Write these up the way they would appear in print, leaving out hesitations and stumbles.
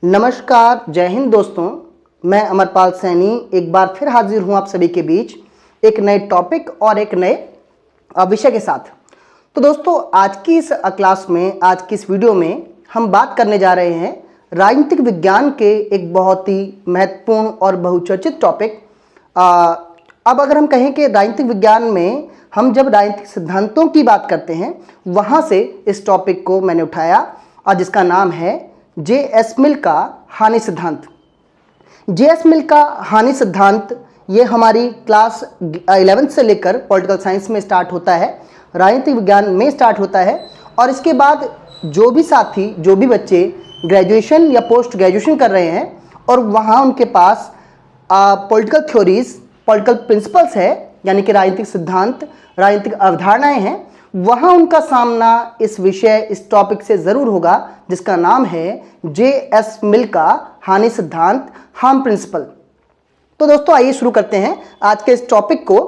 नमस्कार, जय हिंद दोस्तों। मैं अमरपाल सैनी एक बार फिर हाजिर हूं आप सभी के बीच एक नए टॉपिक और एक नए विषय के साथ। तो दोस्तों, आज की इस क्लास में, आज की इस वीडियो में हम बात करने जा रहे हैं राजनीतिक विज्ञान के एक बहुत ही महत्वपूर्ण और बहुचर्चित टॉपिक। अब अगर हम कहें कि राजनीतिक विज्ञान में हम जब राजनीतिक सिद्धांतों की बात करते हैं, वहाँ से इस टॉपिक को मैंने उठाया और जिसका नाम है जे.एस. मिल का हानि सिद्धांत। जे.एस. मिल का हानि सिद्धांत ये हमारी क्लास 11th से लेकर पॉलिटिकल साइंस में स्टार्ट होता है, राजनीतिक विज्ञान में स्टार्ट होता है। और इसके बाद जो भी साथी, जो भी बच्चे ग्रेजुएशन या पोस्ट ग्रेजुएशन कर रहे हैं और वहाँ उनके पास पॉलिटिकल थ्योरीज, पॉलिटिकल प्रिंसिपल्स है, यानी कि राजनीतिक सिद्धांत, राजनीतिक अवधारणाएं हैं, वहाँ उनका सामना इस विषय, इस टॉपिक से ज़रूर होगा जिसका नाम है जे.एस. मिल का हानि सिद्धांत, हार्म प्रिंसिपल। तो दोस्तों, आइए शुरू करते हैं आज के इस टॉपिक को।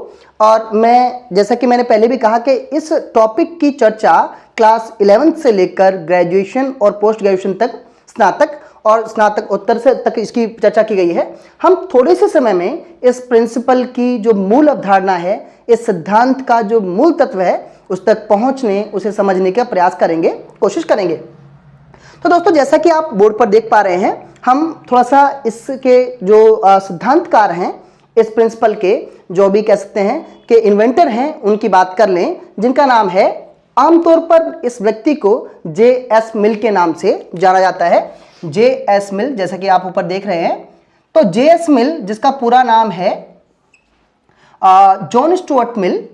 और मैं, जैसा कि मैंने पहले भी कहा कि इस टॉपिक की चर्चा क्लास 11th से लेकर ग्रेजुएशन और पोस्ट ग्रेजुएशन तक, स्नातक और स्नातकोत्तर से तक इसकी चर्चा की गई है। हम थोड़े से समय में इस प्रिंसिपल की जो मूल अवधारणा है, इस सिद्धांत का जो मूल तत्व है, उस तक पहुंचने, उसे समझने का प्रयास करेंगे, कोशिश करेंगे। तो दोस्तों, जैसा कि आप बोर्ड पर देख पा रहे हैं, हम थोड़ा सा इसके जो सिद्धांतकार हैं, इस प्रिंसिपल के जो भी कह सकते हैं कि इन्वेंटर हैं, उनकी बात कर लें, जिनका नाम है, आमतौर पर इस व्यक्ति को जे.एस. मिल के नाम से जाना जाता है। जे.एस. मिल, जैसा कि आप ऊपर देख रहे हैं। तो जे.एस. मिल, जिसका पूरा नाम है जॉन स्टुअर्ट मिल,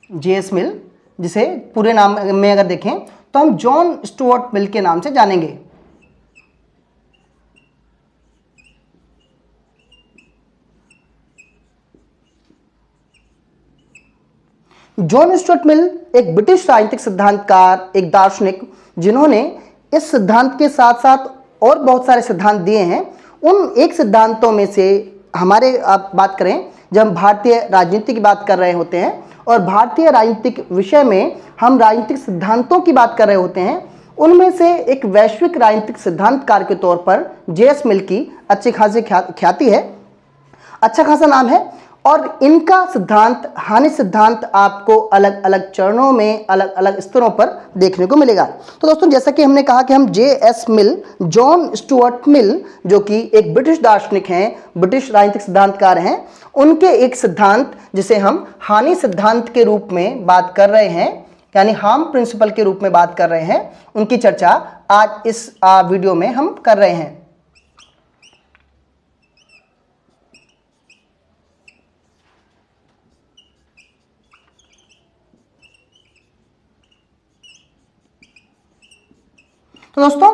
जे.एस. मिल, जिसे पूरे नाम में अगर देखें तो हम जॉन स्टुअर्ट मिल के नाम से जानेंगे। जॉन स्टुअर्ट मिल एक ब्रिटिश राजनीतिक सिद्धांतकार, एक दार्शनिक, जिन्होंने इस सिद्धांत के साथ साथ और बहुत सारे सिद्धांत दिए हैं। उन एक सिद्धांतों में से हमारे, आप बात करें, जब हम भारतीय राजनीति की बात कर रहे होते हैं और भारतीय राजनीतिक विषय में हम राजनीतिक सिद्धांतों की बात कर रहे होते हैं, उनमें से एक वैश्विक राजनीतिक सिद्धांतकार के तौर पर जे.एस. मिल की अच्छी खासी ख्याति है, अच्छा खासा नाम है। और इनका सिद्धांत, हानि सिद्धांत, आपको अलग अलग चरणों में, अलग अलग स्तरों पर देखने को मिलेगा। तो दोस्तों, जैसा कि हमने कहा कि हम जे.एस. मिल, जॉन स्टुअर्ट मिल, जो कि एक ब्रिटिश दार्शनिक हैं, ब्रिटिश राजनीतिक सिद्धांतकार हैं, उनके एक सिद्धांत जिसे हम हानि सिद्धांत के रूप में बात कर रहे हैं, यानी हार्म प्रिंसिपल के रूप में बात कर रहे हैं, उनकी चर्चा आज इस वीडियो में हम कर रहे हैं। तो दोस्तों,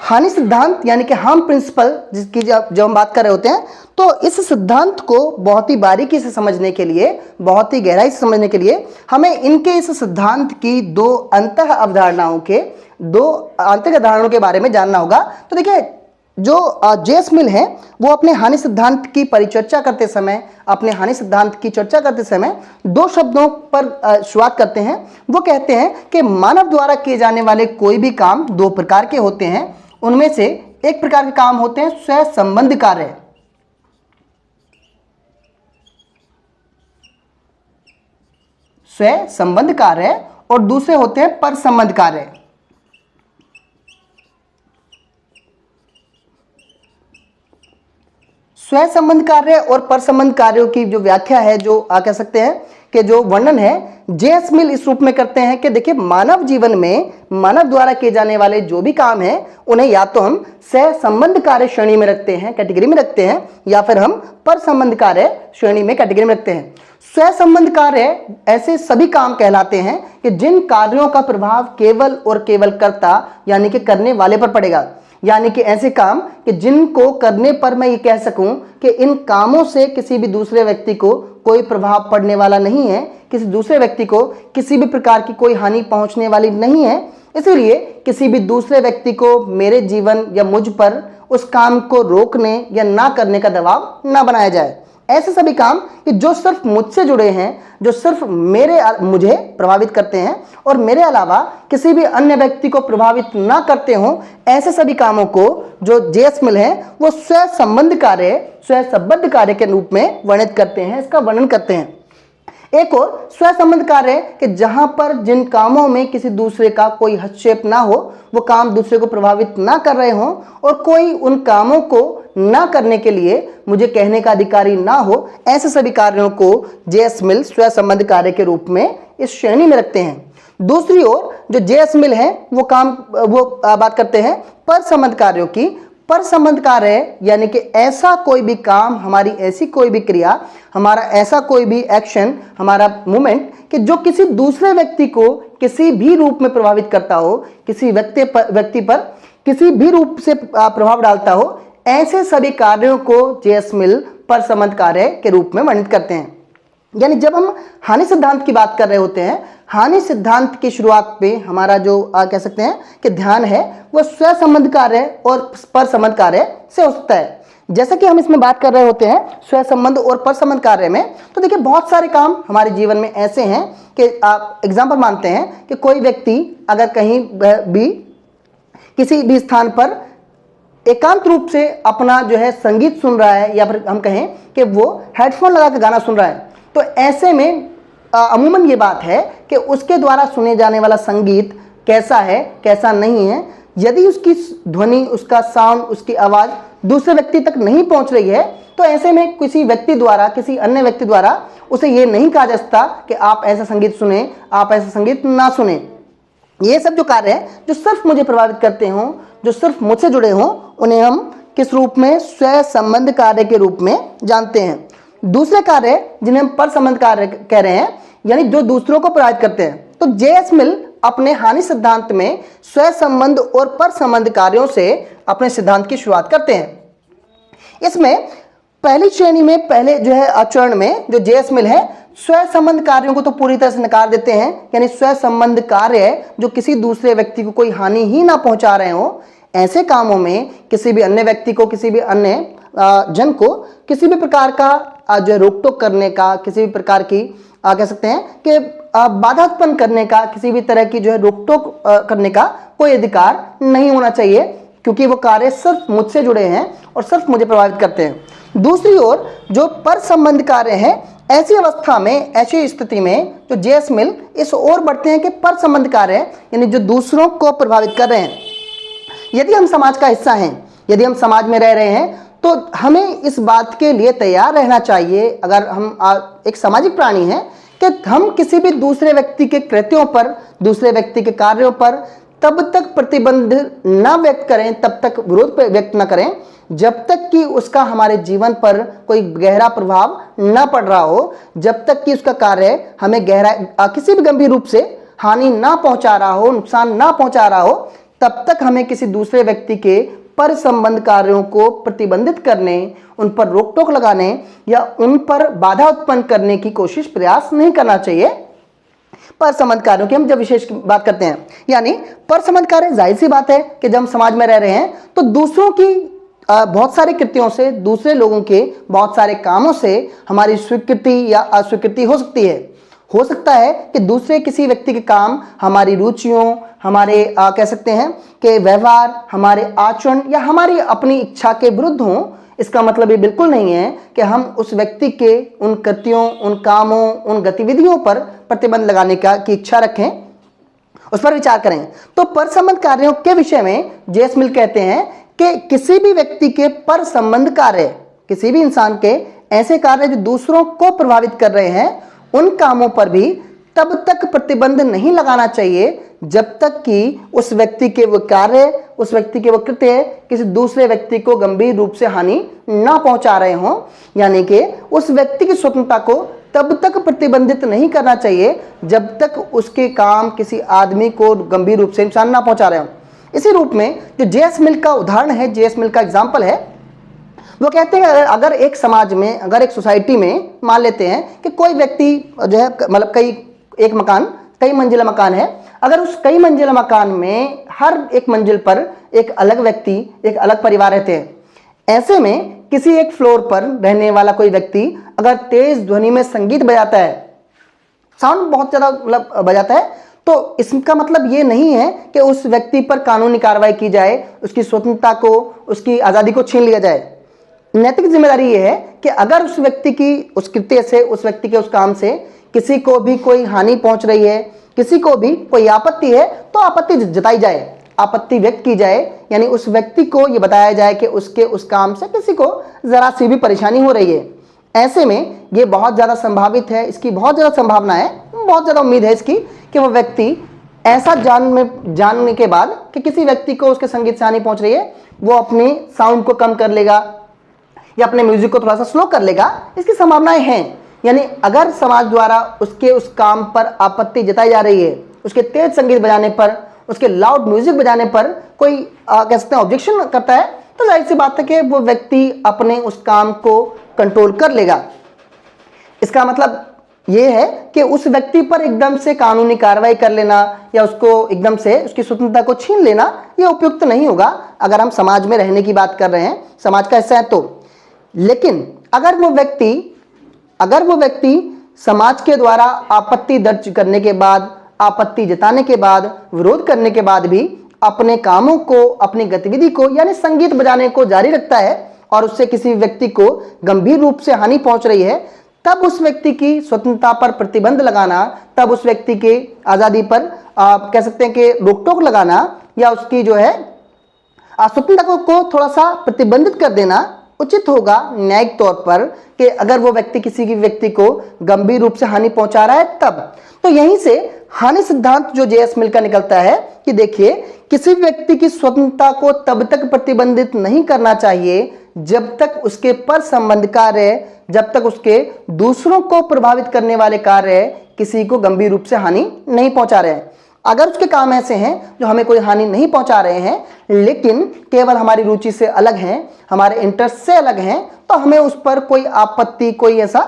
हानि सिद्धांत यानी कि हार्म प्रिंसिपल, जिसकी जब हम बात कर रहे होते हैं, तो इस सिद्धांत को बहुत ही बारीकी से समझने के लिए, बहुत ही गहराई से समझने के लिए हमें इनके इस सिद्धांत की दो अंतः अवधारणाओं के बारे में जानना होगा। तो देखिए, जो जे.एस. मिल हैं, वो अपने हानि सिद्धांत की परिचर्चा करते समय, अपने हानि सिद्धांत की चर्चा करते समय दो शब्दों पर शुरुआत करते हैं। वो कहते हैं कि मानव द्वारा किए जाने वाले कोई भी काम दो प्रकार के होते हैं। उनमें से एक प्रकार के काम होते हैं स्व संबंध कार्य, स्व संबंध कार्य, और दूसरे होते हैं पर संबंध कार्य। स्व संबंध कार्य और पर संबंध कार्यों की जो व्याख्या है, जो कह सकते हैं कि जो वर्णन है, जे.एस. मिल इस रूप में करते हैं कि देखिए, मानव जीवन में मानव द्वारा किए जाने वाले जो भी काम हैं, उन्हें या तो हम सह संबंध कार्य श्रेणी में रखते हैं, कैटेगरी में रखते हैं, या फिर हम पर संबंध कार्य श्रेणी में, कैटेगरी में रखते हैं। स्व संबंध कार्य ऐसे सभी काम कहलाते हैं कि जिन कार्यों का प्रभाव केवल और केवल कर्ता, यानी कि करने वाले पर पड़ेगा। यानी कि ऐसे काम कि जिनको करने पर मैं ये कह सकूं कि इन कामों से किसी भी दूसरे व्यक्ति को कोई प्रभाव पड़ने वाला नहीं है, किसी दूसरे व्यक्ति को किसी भी प्रकार की कोई हानि पहुंचने वाली नहीं है। इसीलिए किसी भी दूसरे व्यक्ति को मेरे जीवन या मुझ पर उस काम को रोकने या ना करने का दबाव ना बनाया जाए। ऐसे सभी काम कि जो सिर्फ मुझसे जुड़े हैं, जो सिर्फ मुझे प्रभावित करते हैं और मेरे अलावा किसी भी अन्य व्यक्ति को प्रभावित ना करते हों, ऐसे सभी कामों को जो जेएस मिल है वो स्व संबंध कार्य, स्व संबद्ध कार्य के रूप में वर्णित करते हैं, इसका वर्णन करते हैं। एक और स्व संबंध कार्य कि जहां पर जिन कामों में किसी दूसरे का कोई हस्तक्षेप ना हो, वो काम दूसरे को प्रभावित ना कर रहे हों और कोई उन कामों को ना करने के लिए मुझे कहने का अधिकारी ना हो, ऐसे सभी कार्यों को जेएस मिल स्व संबंध कार्य के रूप में इस श्रेणी में रखते हैं। दूसरी ओर जो जेएस मिल है वो बात करते हैं पर संबंध कार्यों की। पर संबंध कार्य यानी कि ऐसा कोई भी काम, हमारी ऐसी कोई भी क्रिया, हमारा ऐसा कोई भी एक्शन, हमारा मूवमेंट कि जो किसी दूसरे व्यक्ति को किसी भी रूप में प्रभावित करता हो, किसी व्यक्ति पर किसी भी रूप से प्रभाव डालता हो, ऐसे सभी कार्यों को जेएस मिल पर संबंध कार्य के रूप में वर्णित करते हैं। यानी जब हम हानि सिद्धांत की बात कर रहे होते हैं, हानि सिद्धांत की शुरुआत पे हमारा जो कह सकते हैं कि ध्यान है वो स्व संबंध कार्य और पर संबंध कार्य से हो सकता है। जैसा कि हम इसमें बात कर रहे होते हैं स्व संबंध और पर संबंध कार्य में, तो देखिए बहुत सारे काम हमारे जीवन में ऐसे हैं कि आप एग्जाम्पल मानते हैं कि कोई व्यक्ति अगर कहीं भी किसी भी स्थान पर एकांत रूप से अपना जो है संगीत सुन रहा है, या फिर हम कहें कि वो हेडफोन लगा कर गाना सुन रहा है, तो ऐसे में अमूमन ये बात है कि उसके द्वारा सुने जाने वाला संगीत कैसा है, कैसा नहीं है। यदि उसकी ध्वनि, उसका साउंड, उसकी आवाज़ दूसरे व्यक्ति तक नहीं पहुंच रही है, तो ऐसे में किसी व्यक्ति द्वारा, किसी अन्य व्यक्ति द्वारा उसे ये नहीं कहा जा सकता कि आप ऐसा संगीत सुने, आप ऐसा संगीत ना सुने। ये सब जो कार्य है जो सिर्फ मुझे प्रभावित करते हों, जो सिर्फ मुझसे जुड़े हों, उन्हें हम किस रूप में स्व संबंध कार्य के रूप में जानते हैं। दूसरे कार्य जिन्हें हम पर संबंध कार्य कह रहे हैं, यानी जो दूसरों को प्रभावित करते हैं, तो जेएस मिल अपने हानि सिद्धांत में स्व संबंध और पर संबंध कार्यों से अपने सिद्धांत की शुरुआत करते हैं। इसमें पहली श्रेणी में, पहले जो है आचरण में जो जेएस मिल है, स्व संबंध कार्यों को तो पूरी तरह से नकार देते हैं। यानी स्व संबंध कार्य जो किसी दूसरे व्यक्ति को कोई हानि ही ना पहुंचा रहे हो, ऐसे कामों में किसी भी अन्य व्यक्ति को, किसी भी अन्य जन को किसी भी प्रकार का जो रोक टोक करने का, किसी भी प्रकार की कह सकते हैं कि बाधा उत्पन्न करने का, किसी भी तरह की जो है रोक टोक करने का कोई अधिकार नहीं होना चाहिए, क्योंकि वो कार्य सिर्फ मुझसे जुड़े हैं और सिर्फ मुझे प्रभावित करते हैं। दूसरी ओर जो पर संबंध कार्य है, ऐसी अवस्था में, ऐसी स्थिति में जो जेएस मिल इस ओर बढ़ते हैं कि पर संबंध कार्य यानी जो दूसरों को प्रभावित कर रहे हैं। यदि हम समाज का हिस्सा हैं, यदि हम समाज में रह रहे हैं, तो हमें इस बात के लिए तैयार रहना चाहिए, अगर हम एक सामाजिक प्राणी हैं, कि हम किसी भी दूसरे व्यक्ति के कृत्यों पर, दूसरे व्यक्ति के कार्यों पर तब तक प्रतिबंध ना व्यक्त करें, तब तक विरोध व्यक्त ना करें, जब तक कि उसका हमारे जीवन पर कोई गहरा प्रभाव ना पड़ रहा हो, जब तक कि उसका कार्य हमें किसी भी गंभीर रूप से हानि ना पहुंचा रहा हो, नुकसान ना पहुंचा रहा हो, तब तक हमें किसी दूसरे व्यक्ति के पर संबंध कार्यों को प्रतिबंधित करने, उन पर रोक टोक लगाने या उन पर बाधा उत्पन्न करने की कोशिश, प्रयास नहीं करना चाहिए। पर संबंध कार्यों की हम जब विशेष बात करते हैं, यानी पर संबंध कार्य, जाहिर सी बात है कि जब हम समाज में रह रहे हैं तो दूसरों की बहुत सारे कृत्यों से, दूसरे लोगों के बहुत सारे कामों से हमारी स्वीकृति या अस्वीकृति हो सकती है। हो सकता है कि दूसरे किसी व्यक्ति के काम हमारी रुचियों, हमारे कह सकते हैं कि व्यवहार, हमारे आचरण या हमारी अपनी इच्छा के विरुद्ध हों। इसका मतलब ये बिल्कुल नहीं है कि हम उस व्यक्ति के उन कृत्यों, उन कामों, उन गतिविधियों पर प्रतिबंध लगाने की इच्छा रखें, उस पर विचार करें। तो पर संबंध कार्यों के विषय में जेएस मिल कहते हैं कि किसी भी व्यक्ति के पर संबंध कार्य, किसी भी इंसान के ऐसे कार्य जो दूसरों को प्रभावित कर रहे हैं, उन कामों पर भी तब तक प्रतिबंध नहीं लगाना चाहिए जब तक कि उस व्यक्ति के वो कार्य, उस व्यक्ति के वो कृत्य किसी दूसरे व्यक्ति को गंभीर रूप से हानि ना पहुंचा रहे हों। यानी कि उस व्यक्ति की स्वतंत्रता को तब तक प्रतिबंधित नहीं करना चाहिए जब तक उसके काम किसी आदमी को गंभीर रूप से नुकसान ना पहुंचा रहे हों। इसी रूप में जो जेएस मिल का उदाहरण है, जेएस मिल का एग्जाम्पल है, वो कहते हैं अगर एक समाज में, अगर एक सोसाइटी में मान लेते हैं कि कोई व्यक्ति जो है, मतलब कई मंजिला मकान है, अगर उस कई मंजिला मकान में हर एक मंजिल पर एक अलग व्यक्ति, एक अलग परिवार रहते हैं, ऐसे में किसी एक फ्लोर पर रहने वाला कोई व्यक्ति अगर तेज ध्वनि में संगीत बजाता है, साउंड बहुत ज्यादा मतलब बजाता है, तो इसका मतलब ये नहीं है कि उस व्यक्ति पर कानूनी कार्रवाई की जाए, उसकी स्वतंत्रता को, उसकी आजादी को छीन लिया जाए। नैतिक जिम्मेदारी ये है कि अगर उस व्यक्ति की उस कृत्य से, उस व्यक्ति के उस काम से किसी को भी कोई हानि पहुंच रही है, किसी को भी कोई आपत्ति है, तो आपत्ति जताई जाए, आपत्ति व्यक्त की जाए, यानी उस व्यक्ति को यह बताया जाए कि उसके उस काम से किसी को जरा सी भी परेशानी हो रही है। ऐसे में ये बहुत ज्यादा संभावित है, इसकी बहुत ज्यादा संभावना है, बहुत ज्यादा उम्मीद है इसकी कि वह व्यक्ति ऐसा जानने के बाद कि किसी व्यक्ति को उसके संगीत से हानि पहुंच रही है, वो अपनी साउंड को कम कर लेगा या अपने म्यूजिक को थोड़ा सा स्लो कर लेगा, इसकी संभावनाएं हैं। यानी अगर समाज द्वारा उसके उस काम पर आपत्ति जताई जा रही है, उसके तेज संगीत बजाने पर, उसके लाउड म्यूजिक बजाने पर कोई कह सकते हैं ऑब्जेक्शन करता है, तो जाहिर सी बात है कि वो व्यक्ति अपने उस काम को कंट्रोल कर लेगा। इसका मतलब ये है कि उस व्यक्ति पर एकदम से कानूनी कार्रवाई कर लेना या उसको एकदम से उसकी स्वतंत्रता को छीन लेना, ये उपयुक्त नहीं होगा अगर हम समाज में रहने की बात कर रहे हैं, समाज का हिस्सा है तो। लेकिन अगर वो व्यक्ति समाज के द्वारा आपत्ति दर्ज करने के बाद, आपत्ति जताने के बाद, विरोध करने के बाद भी अपने कामों को, अपनी गतिविधि को यानी संगीत बजाने को जारी रखता है और उससे किसी व्यक्ति को गंभीर रूप से हानि पहुंच रही है, तब उस व्यक्ति की स्वतंत्रता पर प्रतिबंध लगाना, तब उस व्यक्ति के आजादी पर कह सकते हैं कि रोक टोक लगाना या उसकी जो है स्वतंत्रता को थोड़ा सा प्रतिबंधित कर देना उचित होगा न्यायिक तौर पर, कि अगर वो व्यक्ति किसी की व्यक्ति को गंभीर रूप से हानि पहुंचा रहा है तब। तो यहीं से हानि सिद्धांत जो जेएस मिल का निकलता है कि देखिए, किसी व्यक्ति की स्वतंत्रता को तब तक प्रतिबंधित नहीं करना चाहिए जब तक उसके पर संबंध कार्य, जब तक उसके दूसरों को प्रभावित करने वाले कार्य किसी को गंभीर रूप से हानि नहीं पहुंचा रहे हैं। अगर उसके काम ऐसे हैं जो हमें कोई हानि नहीं पहुंचा रहे हैं, लेकिन केवल हमारी रुचि से अलग हैं, हमारे इंटरेस्ट से अलग हैं, तो हमें उस पर कोई आपत्ति, कोई ऐसा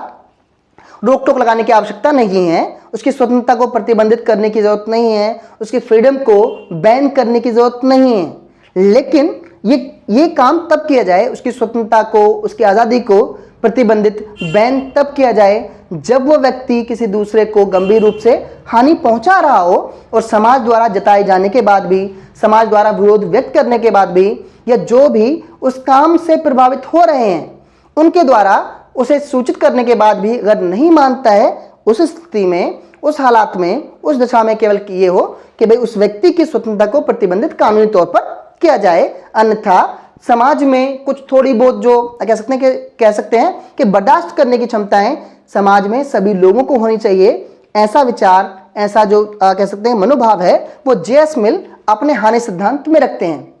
रोक टोक लगाने की आवश्यकता नहीं है, उसकी स्वतंत्रता को प्रतिबंधित करने की जरूरत नहीं है, उसकी फ्रीडम को बैन करने की जरूरत नहीं है। लेकिन ये काम तब किया जाए, उसकी स्वतंत्रता को, उसकी आज़ादी को प्रतिबंधित, बैन तब किया जाए जब वो व्यक्ति किसी दूसरे को गंभीर रूप से हानि पहुंचा रहा हो और समाज द्वारा जताए जाने के बाद भी, समाज द्वारा विरोध व्यक्त करने के बाद भी, या जो भी उस काम से प्रभावित हो रहे हैं उनके द्वारा उसे सूचित करने के बाद भी अगर नहीं मानता है, उस स्थिति में, उस हालात में, उस दशा में केवल ये हो कि भाई उस व्यक्ति की स्वतंत्रता को प्रतिबंधित कानूनी तौर पर किया जाए। अन्यथा समाज में कुछ थोड़ी बहुत जो कह सकते हैं कि बर्दाश्त करने की क्षमताएं समाज में सभी लोगों को होनी चाहिए, ऐसा विचार, ऐसा जो कह सकते हैं मनोभाव है, वो जेएस मिल अपने हानि सिद्धांत में रखते हैं।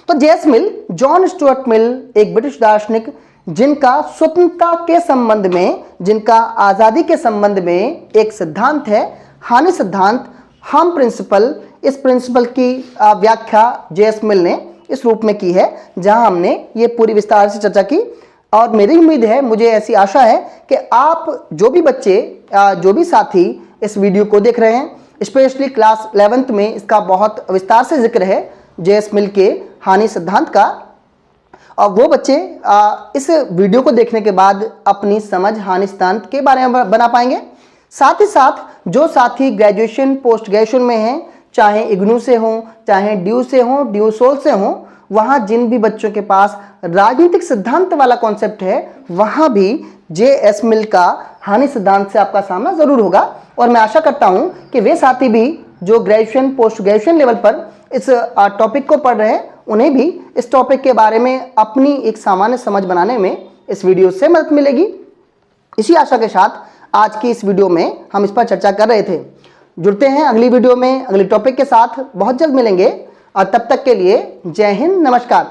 तो जेएस मिल, जॉन स्टुअर्ट मिल, एक ब्रिटिश दार्शनिक जिनका स्वतंत्रता के संबंध में, जिनका आज़ादी के संबंध में एक सिद्धांत है, हानि सिद्धांत, हार्म प्रिंसिपल। इस प्रिंसिपल की व्याख्या जेएस मिल ने इस रूप में की है, जहां हमने ये पूरी विस्तार से चर्चा की। और मेरी उम्मीद है, मुझे ऐसी आशा है कि आप जो भी बच्चे, जो भी साथी इस वीडियो को देख रहे हैं, स्पेशली क्लास 11th में इसका बहुत विस्तार से जिक्र है जेएस मिल के हानि सिद्धांत का, और वो बच्चे इस वीडियो को देखने के बाद अपनी समझ हानि सिद्धांत के बारे में बना पाएंगे। साथ ही साथ जो साथी ग्रेजुएशन, पोस्ट ग्रेजुएशन में हैं, चाहे इग्नू से हों, चाहे ड्यू से हों, ड्यू सोल से हों, वहाँ जिन भी बच्चों के पास राजनीतिक सिद्धांत वाला कॉन्सेप्ट है, वहाँ भी जेएस मिल का हानि सिद्धांत से आपका सामना जरूर होगा। और मैं आशा करता हूँ कि वे साथी भी जो ग्रेजुएशन, पोस्ट ग्रेजुएशन लेवल पर इस टॉपिक को पढ़ रहे हैं, उन्हें भी इस टॉपिक के बारे में अपनी एक सामान्य समझ बनाने में इस वीडियो से मदद मिलेगी। इसी आशा के साथ आज की इस वीडियो में हम इस पर चर्चा कर रहे थे। जुड़ते हैं अगली वीडियो में अगले टॉपिक के साथ, बहुत जल्द मिलेंगे, और तब तक के लिए जय हिंद, नमस्कार।